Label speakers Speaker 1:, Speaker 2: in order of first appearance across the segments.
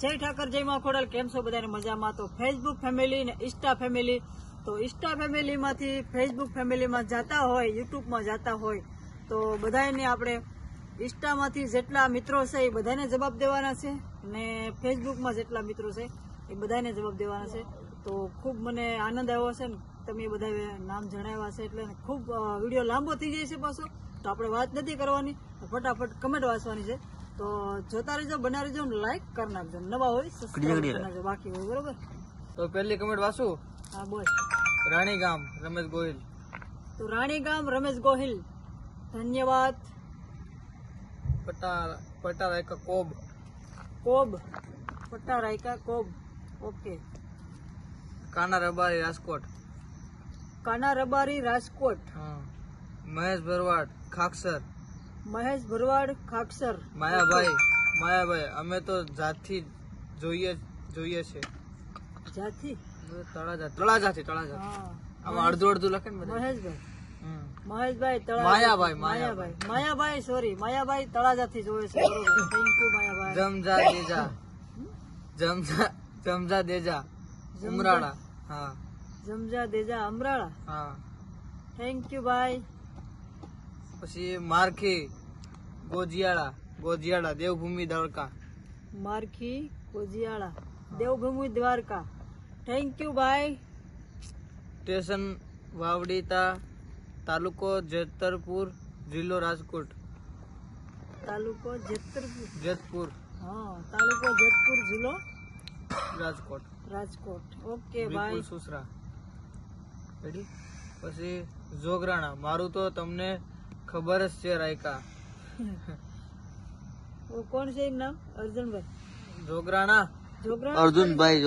Speaker 1: જય ઠાકર, જય માં ખોડલ. કેમ છો બધાને? મજામાં? તો ફેસબુક ફેમિલી ને ઇન્સ્ટા ફેમિલી, તો ઇન્સ્ટા ફેમિલીમાંથી ફેસબુક ફેમિલીમાં જતા હોય, યુટ્યુબમાં જતા હોય, તો બધાને આપણે ઇન્સ્ટામાંથી જેટલા મિત્રો છે એ બધાને જવાબ દેવાના છે, અને ફેસબુકમાં જેટલા મિત્રો છે એ બધાને જવાબ દેવાના છે. તો ખૂબ મને આનંદ આવ્યો છે ને, તમે બધા નામ જણાવ્યા છે એટલે ખૂબ વિડીયો લાંબો થઈ જાય છે પાછો, તો આપણે વાત નથી કરવાની, ફટાફટ કમેન્ટ વાંચવાની છે. તો જોતા રહેજો, બના રહેજો, લાઈક કરી નાખજો, નવા હોય સબસ્ક્રાઇબ કરી નાખજો, બાકી હોય બરોબર.
Speaker 2: તો પહેલી કમેન્ટ વાંચું.
Speaker 1: હા બોલ.
Speaker 2: રાણી ગામ રમેશ ગોહિલ.
Speaker 1: તો રાણી ગામ રમેશ ગોહિલ, ધન્યવાદ.
Speaker 2: પટા રાયકા કોબ.
Speaker 1: કોબ, પટ્ટા રાયકા કોબ, ઓકે.
Speaker 2: કાના રબારી રાજકોટ.
Speaker 1: કાના રબારી રાજકોટ.
Speaker 2: મહેશ ભરવાડ ખાકસર.
Speaker 1: મહેશ ભરવાડ ખાકસર.
Speaker 2: માયાભાઈ અમે તો જાતથી જોઈએ છે.
Speaker 1: જાથી
Speaker 2: તળાજાથી આમાં અડધું લખે ને બધા.
Speaker 1: મહેશભાઈ માયાભાઈ તળાજાથી જોવે છે. Thank you Mayabhai.
Speaker 2: જમજા દેજા ઉમરાળા. હા,
Speaker 1: જમજા દેજા અમરાળા.
Speaker 2: હા,
Speaker 1: થેન્ક યુ ભાઈ.
Speaker 2: પછી મારખી ગોજિયાળા દેવભૂમિ દ્વારકા.
Speaker 1: મારખી ગોજિયાળા દેવભૂમિ દ્વારકા. થેન્ક યુ ભાઈ.
Speaker 2: સ્ટેશન વાવડીતા, તાલુકો જેતરપુર, જિલ્લો રાજકોટ.
Speaker 1: તાલુકો
Speaker 2: જેતપુર.
Speaker 1: હા, તાલુકો જેતપુર, જિલ્લો રાજકોટ. ઓકે ભાઈ.
Speaker 2: સુસરા. પછી જોગરાણા, મારું તો તમને ખબર જ છે રાયકા.
Speaker 1: કોણ છે એનું નામ? અર્જુનભાઈ
Speaker 2: જોગરાણા.
Speaker 1: અર્જુનભાઈ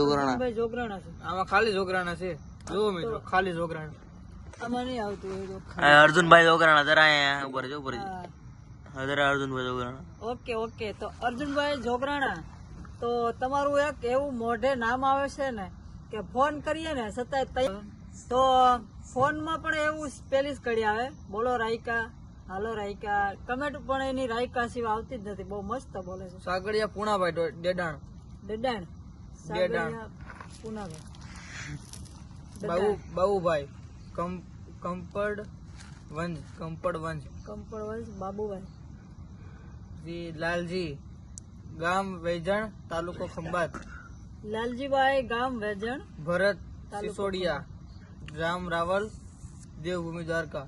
Speaker 1: જોગરાણા છે.
Speaker 2: આમાં ખાલી જોગરાણા છે. જો મિત્રો, ખાલી જોગરાણા.
Speaker 1: આમાં નહીં આવતું.
Speaker 3: અર્જુનભાઈ જોગરાણા જરા ઉપર અર્જુનભાઈ જોગરાણા.
Speaker 1: ઓકે. તો અર્જુનભાઈ જોગરાણા, તો તમારું એક એવું મોઢે નામ આવે છે ને કે ફોન કરીએ ને છતાંય, તો ફોનમાં પણ એવું પેલી જ કડી આવે, બોલો રાયકા, હાલો રાયકા. કમેન્ટ પણ એની રાયકા સિવાય આવતી જ નથી. બહુ મસ્ત બોલે છે.
Speaker 2: સાગરિયા પુણાભાઈ ડેડાણ.
Speaker 1: પુનાભાઈ.
Speaker 2: બાબુભાઈ કંપડ વંજ. બાબુભાઈ. લાલજી ગામ વેજણ, તાલુકો ખંભાત.
Speaker 1: લાલજીભાઈ ગામ વેજણ.
Speaker 2: ભરત સિસોડિયા રામ રાવલ, દેવભૂમિ દ્વારકા.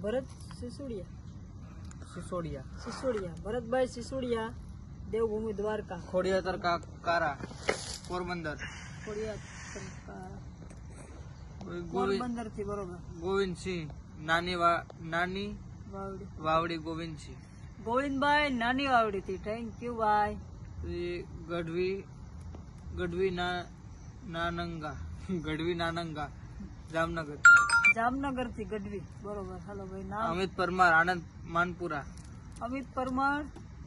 Speaker 1: ભરત સિસોડિયા ભરતભાઈ સિસોડિયા, દેવભૂમિ દ્વારકા.
Speaker 2: ખોડિયાતર કારા, પોરબંદર.
Speaker 1: પોરબંદર થી બરોબર.
Speaker 2: ગોવિંદસિંહ નાની વાવડી.
Speaker 1: ગોવિંદભાઈ નાની વાવડી થી. થેન્ક યુ ભાઈ.
Speaker 2: ગઢવી નાનંગા
Speaker 1: જામનગર થી ગઢવી, બરોબર. હાલો ભાઈ. નામ
Speaker 2: અમિત પરમાર આનંદ માનપુરા.
Speaker 1: અમિત પરમાર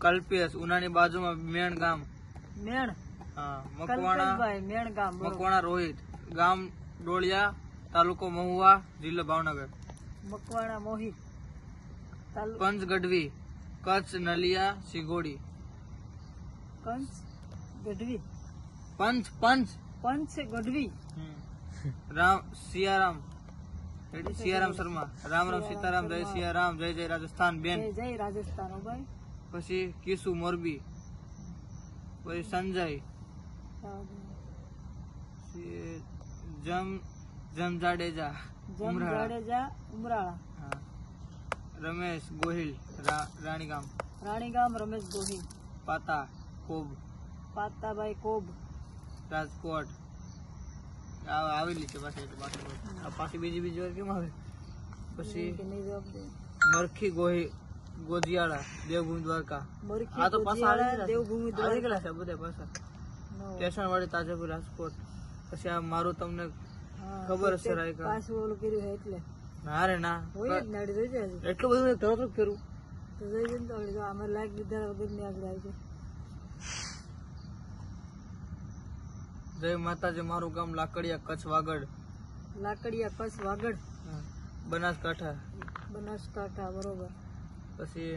Speaker 2: કલ્પેશ ઉનાની બાજુમાં મેણ ગામ.
Speaker 1: મેણ.
Speaker 2: હા.
Speaker 1: મકવાણા
Speaker 2: રોહિત ગામ ડોળિયા, તાલુકો મહુવા, જિલ્લો ભાવનગર.
Speaker 1: મકવાણા મોહિત.
Speaker 2: પંચ ગઢવી કચ્છ નલિયા સિગોડી.
Speaker 1: પંચ ગઢવી.
Speaker 2: સિયારામ શર્મા. રામ સીતારામ, જય સિયારામ, જય રાજસ્થાન બેન.
Speaker 1: જય રાજસ્થાન ભાઈ.
Speaker 2: પછી કિસુ મોરબી. પછી સંજય જમજાડેજા
Speaker 1: ઉમરાળા.
Speaker 2: રમેશ ગોહિલ રાણીગામ.
Speaker 1: રમેશ ગોહિલ.
Speaker 2: પાતાભાઈ કોબ રાજકોટ. આવેલી છે પાછી બીજી વાર કેમ આવે. પછી મરખી ગોજિયાળા, દેવભૂમિ દ્વારકા. આ તો પાછા
Speaker 1: દેવભૂમિ
Speaker 2: દ્વારકા છે બધા પાછા. સ્ટેશન વાળી તાજાપુર રાજકોટ. પછી આ મારું તમને ખબર છે રાયકા.
Speaker 1: પાછું ઓલું કર્યું છે એટલે.
Speaker 2: ના રે ના, એટલું બધું તરત ફેરવું
Speaker 1: તો જઈ જઈને તો અમે લાઈક લીધા વગર ની આગળ આવી જાય.
Speaker 2: જય માતાજી. મારું ગામ લાકડિયા, કચ્છ વાગડ. બનાસકાંઠા, બરોબર. પછી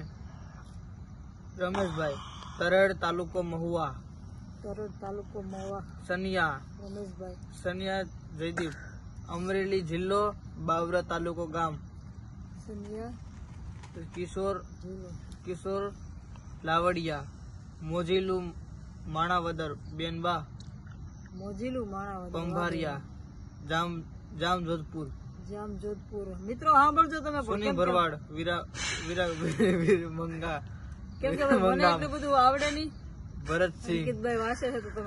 Speaker 2: રમેશભાઈ તરડ, તાલુકો મહુવા.
Speaker 1: તરોડ તાલુકો મહુવા
Speaker 2: સનિયા
Speaker 1: રમેશભાઈ
Speaker 2: સનિયા જયદીપ અમરેલી જિલ્લો બાવરા તાલુકો ગામ
Speaker 1: સનિયા
Speaker 2: કિશોર લાવડિયા મોજીલું માણાવદર બેનબા
Speaker 1: મોજીલું માણાવદર
Speaker 2: પંભારિયા જામ જોધપુર
Speaker 1: જોધપુર. મિત્રો સાંભળજો તમે
Speaker 2: સોની ભરવાડ વીરા મંગા
Speaker 1: કેમ કે મને એટલું બધું આવડે નહીં.
Speaker 2: ભરતસિંહ
Speaker 1: અંકિતભાઈ વાંચે છે તો તમે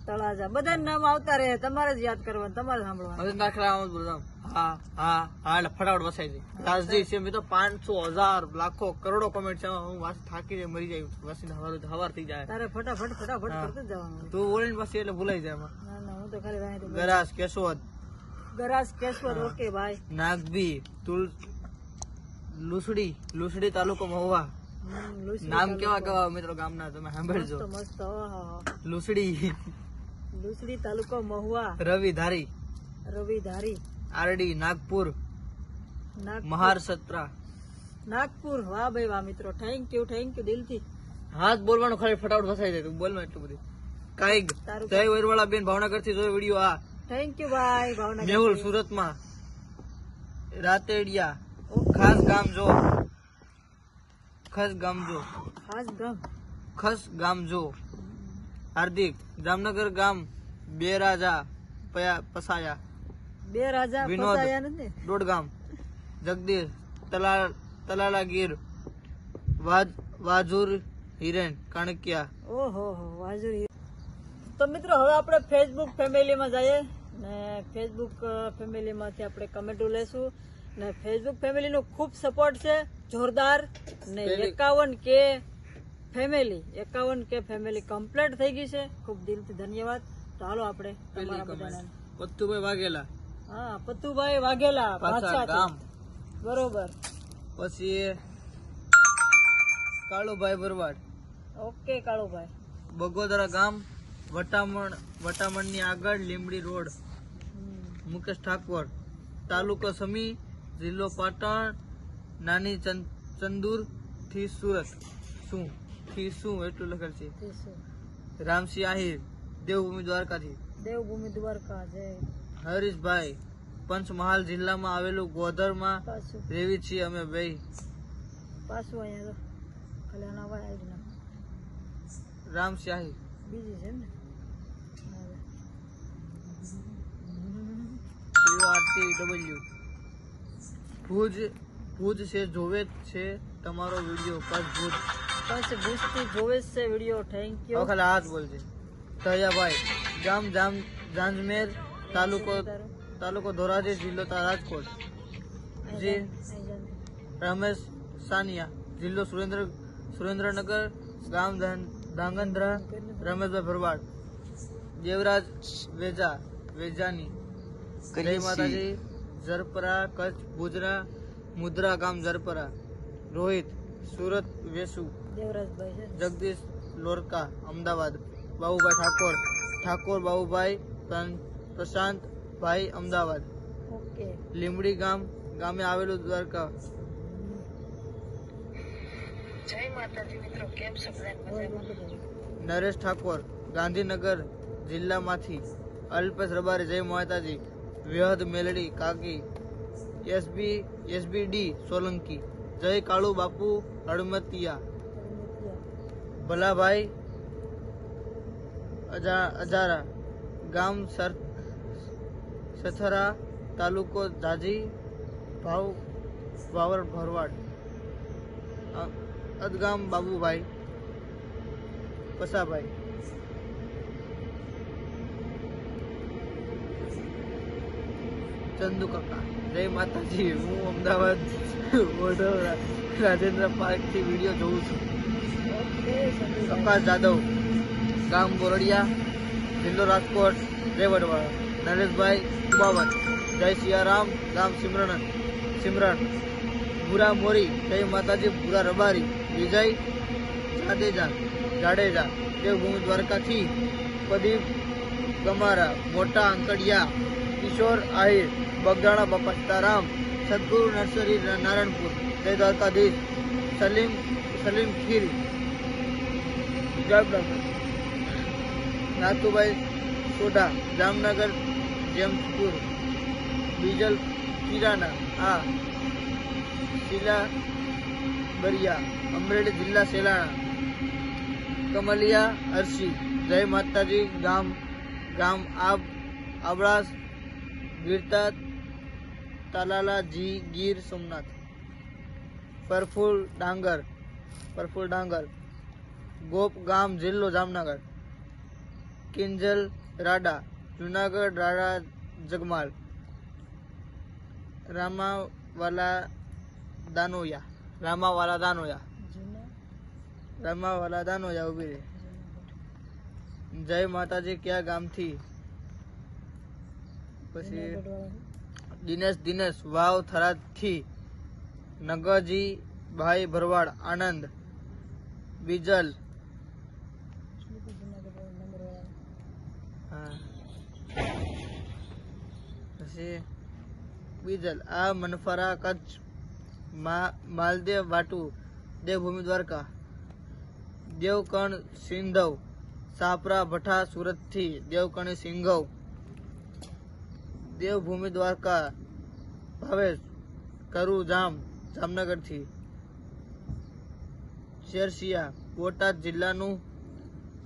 Speaker 2: તળાજા
Speaker 1: બધા નામ આવતા રહે, તમારે જ યાદ કરવાનું, તમારે સાંભળવાનું.
Speaker 2: હવે દાખલા આમ જ બોલતા હા હા હા એટલે ફટાફટ વસાઈ જાય. રાજજી છે મિત્રો 500,000 લાખો કરોડો કોમેન્ટ છે. હું વાંચ થાકી જાય મરી જાય વસીને હવાર થઈ જાય.
Speaker 1: તારે ફટાફટ કરતું જ જવાનું.
Speaker 2: તું બોલીને પછી એટલે ભૂલાઈ જાય એમાં.
Speaker 1: ના ના હું તો ખાલી વાંચી દઉં.
Speaker 2: ગરાસ કેશોદ
Speaker 1: ગરાસ કેશવર. ઓકે ભાઈ.
Speaker 2: નાગબી લુસડી તાલુકો મહુવા. નામ કેવા મિત્રો ગામના તમે સાંભળજો.
Speaker 1: મસ્ત. લુસડી તાલુકો મહુવા. રવિધારી
Speaker 2: આરડી નાગપુર મહાર સત્રા
Speaker 1: નાગપુર. વાહ ભાઈ વાહ મિત્રો, થેન્ક યુ દિલથી.
Speaker 2: હાથ બોલવાનું ખાલી ફટાફટ વસાઈ જાય. તું બોલમાં એટલું બધું. કાઈક જય વરવાળા બેન ભાવનગર થી જોયો વિડીયો. આ
Speaker 1: થેન્ક યુ ભાઈ ભાવનગર.
Speaker 2: મેહુલ સુરતમાં રાતેડિયા ખાસ ગામજો હાર્દિક જામનગર ગામ બે રાજા પસાયા વિનોદ દોડગામ જગદીશ તલાલા ગીર વાજુર હિરેન કાણકિયા.
Speaker 1: ઓહો વાજુર. તો મિત્રો હવે આપણે ફેસબુક ફેમિલીમાં જઈએ ને ફેસબુક ફેમિલીમાંથી આપણે કમેન્ટો લેશું ને ફેસબુક ફેમિલીનો ખૂબ સપોર્ટ છે જોરદાર ને 51K ફેમિલી કમ્પ્લીટ થઈ ગઈ છે. ખૂબ દિલથી ધન્યવાદ. તો હાલો આપણે તમારા બધાને
Speaker 2: પત્તુભાઈ વાઘેલા.
Speaker 1: હા પત્તુભાઈ વાઘેલા ગામ બરોબર.
Speaker 2: પછી કાળુભાઈ ભરવાડ.
Speaker 1: ઓકે કાળુભાઈ.
Speaker 2: બગોદરા ગામ વટામણ ની આગળ લીમડી રોડ. મુકેશ ઠાકોર તાલુકો સમી જિલ્લો પાટણ નાની ચંદુર થી સુરત. શું એટલું લખેલ છે. રામસિંહ આહિર દેવભૂમિ દ્વારકા જય. હરીશભાઈ પંચમહાલ જિલ્લામાં આવેલું ગોધરમાં રેવી છીએ અમે ભાઈ.
Speaker 1: પાછું અહીંયા
Speaker 2: રામસિંહ આહિર
Speaker 1: બીજી છે ને
Speaker 2: ભુજ છે જોવે છે તમારો વિડીયો.
Speaker 1: ભુજ થી જોવે છે વિડીયો. Thank you.
Speaker 2: ખાલી હાથ બોલજે. તૈયાભાઈ ગામ જાંજમેર તાલુકો ધોરાજી જિલ્લો રાજકોટ. રમેશ સાનિયા જિલ્લો સુરેન્દ્રનગર ગામ ધાંગધ્રા રમેશભાઈ ભરવાડ. દેવરાજ વેજાની જય માતાજી ઝરપરા કચ્છ ભુજના મુદ્રા ગામ ઝરપરા. રોહિત સુરત વેસુ. જગદીશ લોરકા અમદાવાદ. બાબુભાઈ ઠાકોર બાબુભાઈ પ્રશાંત ભાઈ અમદાવાદ. લીમડી ગામે આવેલું દ્વારકા. નરેશ ઠાકોર ગાંધીનગર જિલ્લામાંથી. અલ્પેશ રબારી જય માતાજી. વ્યહદ મેલડી કાકી. એસબીડી સોલંકી જય કાળુ બાપુ હળમતિયા. ભલાભાઈ અજારા ગામ સથરા તાલુકો ઝાજી ભાવર ભરવાડ. અદગામ બાબુભાઈ પસાભાઈ. ચંદુ કાકા જય માતાજી. હું અમદાવાદ વડોદરા રાજેન્દ્ર પાર્ક થી વિડીયો જોઉં છું. પ્રકાશ જાદવ ગામ બોરડિયા જિલ્લો રાજકોટ. જય વડવાળા. નરેશભાઈ કુબાવત જય સિયારામ ગામ સિમરણ. ભૂરા મોરી જય માતાજી ભૂરા રબારી. વિજય જાડેજા દેવભૂમિ દ્વારકાથી. પ્રદીપ ગમારા મોટા અંકડિયા. કિશોર આહિર બગદાણા બાપા સીતારામ. સદગુરુ નર્સરી નારાયણપુર. જય દ્વારકાધીશ. સલીમ ખીર નાતુભાઈ સોઢા, જામનગર જેમપુર, બીજલ કિરાના, આ શીલા બરિયા, અમરેલી જિલ્લા સેલાણા, કમલિયા અરસી, જય માતાજી, ગામ આબળાસ, ગીરતા તાલાલા જી, ગીર સોમનાથ, પરફુલ ડાંગર, ગોપ ગામ, જિલ્લો જામનગર, કિંજલ રાડા, જુનાગઢ, રાડા જગમાલ, રામાવાલા દાનોયા ઉભી રે, જય માતાજી, ક્યાં ગામથી? પછી દિનેશ વાવ થરાદ થી, નગરજી ભાઈ ભરવાડ, આનંદ, બીજલ, આ મનફરા કચ્છ, માલદેવ વાટુ, દેવભૂમિ દ્વારકા, દેવકણ સિંધવ, સાપરા ભઠ્ઠા સુરત થી, દેવકણી સિંઘવ, દેવભૂમિ દ્વારકા, ભાવેશ કરુ જામનગર થી, શેરશિયા બોટાદ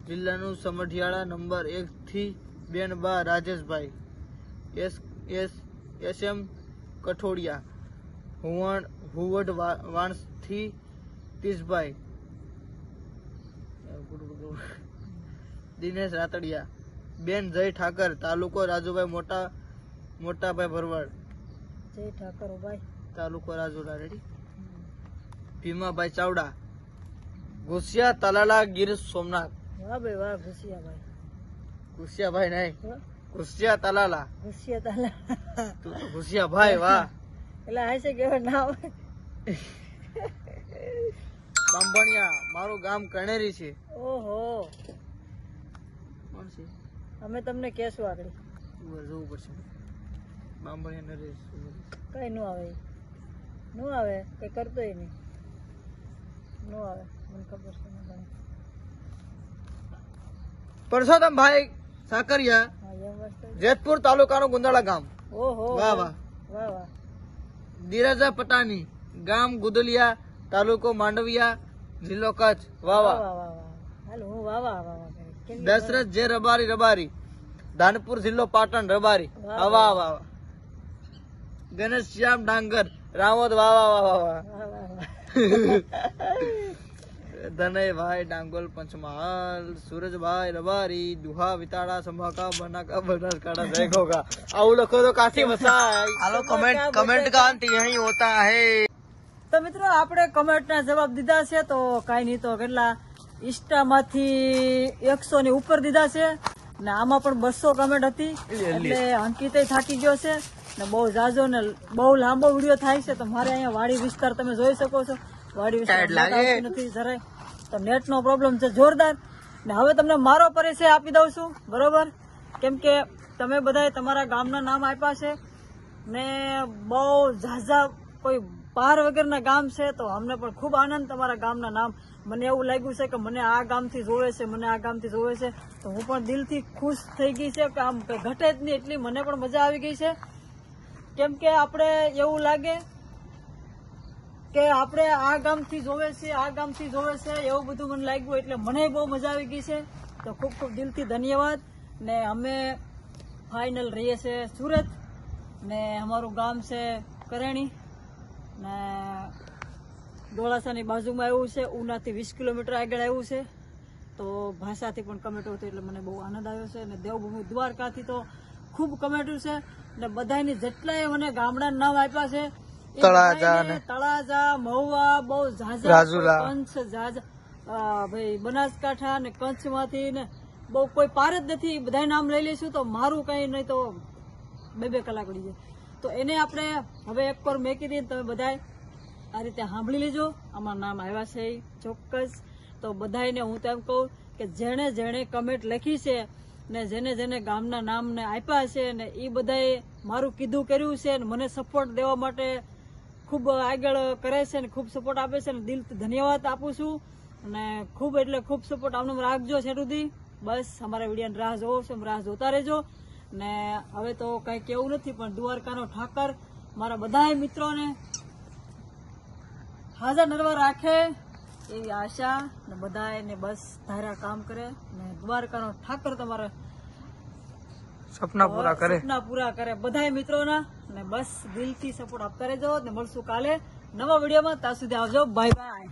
Speaker 2: જિલ્લાનું સમઢિયાળા નંબર 1 થી, બેનબા રાજેશભાઈ, એસએમ કઠોડિયા, હુવડ વાણસ થી, તીસભાઈ, દિનેશ રાતડિયા, બેન જય ઠાકર, તાલુકો રાજુભાઈ, મોટાભાઈ ભરવાડ,
Speaker 1: જય ઠાકર ભાઈ,
Speaker 2: તાલુકો રાજુલા, રેડી, ભીમાભાઈ ચાવડા, ઘુસિયા તલાલા, ગીર સોમનાથ,
Speaker 1: વાહ ભાઈ વાહ,
Speaker 2: ઘુસિયાભાઈ નહીં, ઘુસિયા તલાલા, તું તો ઘુસિયાભાઈ, વાહ.
Speaker 1: એટલે આ છે કેવા નામ.
Speaker 2: બાંભણિયા, મારું ગામ કણેરી છે.
Speaker 1: ઓહો,
Speaker 2: કોણ છે?
Speaker 1: અમે તમને કહેશું આગળ.
Speaker 2: જોવું પડશે. બાંભણિયા નરેશ
Speaker 1: કઈ નો આવે કઈ કરતોય નહીં, નો આવે, મને ખબર છે.
Speaker 2: પરસોત્તમભાઈ સાકરિયા, જેતપુર તાલુકાનું ગુંદાળા ગામ.
Speaker 1: ઓહો,
Speaker 2: વાહ વાહ. ધીરજા પટાની, ગામ ગુદલિયા, તાલુકો માંડવિયા, જિલ્લો કચ્છ. વાહ વાહ.
Speaker 1: હાલો હું વાહ.
Speaker 2: દશરથ જે રબારી, ધાનપુર જિલ્લો પાટણ, રબારી. વાહ વાહ. ગણેશ શ્યામ ડાંગર, રાવત. વાહ. ધનયભાઈ ડાંગોલ, પંચમહાલ, સુરજભાઈ રબારી, દુહા વિતાડા, સંભાકા બનાકા, બનાસકાંઠા, જય ઘોઘા. આવું લખો તો કાથી વસાય. હાલો કમેન્ટ का अंत यही होता है.
Speaker 1: તો મિત્રો આપણે કમેન્ટ ના જવાબ દીધા છે, તો કઈ નહીં, તો કેટલા ઇન્સ્ટામાંથી 100 ની ઉપર દીધા છે, ને આમાં પણ 200 કમેન્ટ હતી, એટલે અંકિત થાકી ગયો છે, ને બહુ જાજો ને બહુ લાંબો વિડીયો થાય છે. તો મારે અહીંયા વાડી વિસ્તાર તમે જોઈ શકો છો, વાડી વિસ્તાર નથી જરાય, તો નેટ નો પ્રોબ્લેમ છે જોરદાર. ને હવે તમને મારો પરિચય આપી દઉં છું, બરોબર, કેમ કે તમે બધા તમારા ગામના નામ આપ્યા છે, ને બહુ ઝાઝા કોઈ પાર વગરના ગામ છે, તો અમને પણ ખૂબ આનંદ તમારા ગામના નામ. મને એવું લાગ્યું છે કે મને આ ગામથી જોવે છે, તો હું પણ દિલથી ખુશ થઈ ગઈ છે કે આમ કઈ ઘટે જ નહીં, એટલી મને પણ મજા આવી ગઈ છે. કેમ કે આપણે એવું લાગે કે આપણે આ ગામથી જોવે છે, એવું બધું મને લાગ્યું, એટલે મને બહુ મજા આવી ગઈ છે. તો ખૂબ ખૂબ દિલથી ધન્યવાદ. ને અમે ફાઇનલ રહીએ છીએ સુરત, ને અમારું ગામ છે કરેણી, ને ડોળાસાની બાજુમાં આવ્યું છે, ઉનાથી 20 કિલોમીટર આગળ આવ્યું છે. તો ભાષાથી પણ કમેન્ટો હતી, એટલે મને બહુ આનંદ આવ્યો છે. અને દેવભૂમિ દ્વારકાથી તો ખૂબ કમેન્ટો છે, ને બધાની જેટલાય મને ગામડાના નામ આપ્યા છે, તળાજા, મહુવા, બહુ ઝાઝા, કંચ, ભાઈ બનાસકાંઠા ને કંચ માંથી ને બહુ કોઈ પાર જ નથી. બધા નામ લઈ લઈશું તો મારું કઈ નહીં તો 2 કલાક પડી જાય. તો એને આપણે હવે એક પર મેકી દઈએ, તમે બધા આ રીતે સાંભળી લેજો. આમાં નામ આવ્યા છે ચોક્કસ. તો બધાને હું તેમ કહું કે જેણે કમેન્ટ લખી છે, ને જેને ગામના નામને આપ્યા છે, ને એ બધાએ મારું કીધું કર્યું છે, ને મને સપોર્ટ દેવા માટે ખૂબ આગળ કરે છે, ને ખૂબ સપોર્ટ આપે છે, ને દિલથી ધન્યવાદ આપું છું. અને ખૂબ એટલે ખૂબ સપોર્ટ આમને રાખજો છે સુધી. બસ અમારા વિડીયોની રાહ જોવો છો, રાહ જોતા રહેજો. ને હવે તો કઈ કેવું નથી, પણ દ્વારકાનો ઠાકર મારા બધા મિત્રોને હાજર નરવા રાખે એવી આશા, ને બધાને બસ ધારા કામ કરે, ને દ્વારકાનો ઠાકર તમારા
Speaker 2: સપના પૂરા કરે બધા મિત્રોના. ને બસ દિલથી સપોર્ટ આપતા રહેજો. ને મળશું કાલે નવા વિડીયોમાં. ત્યાં સુધી આવજો. Bye bye.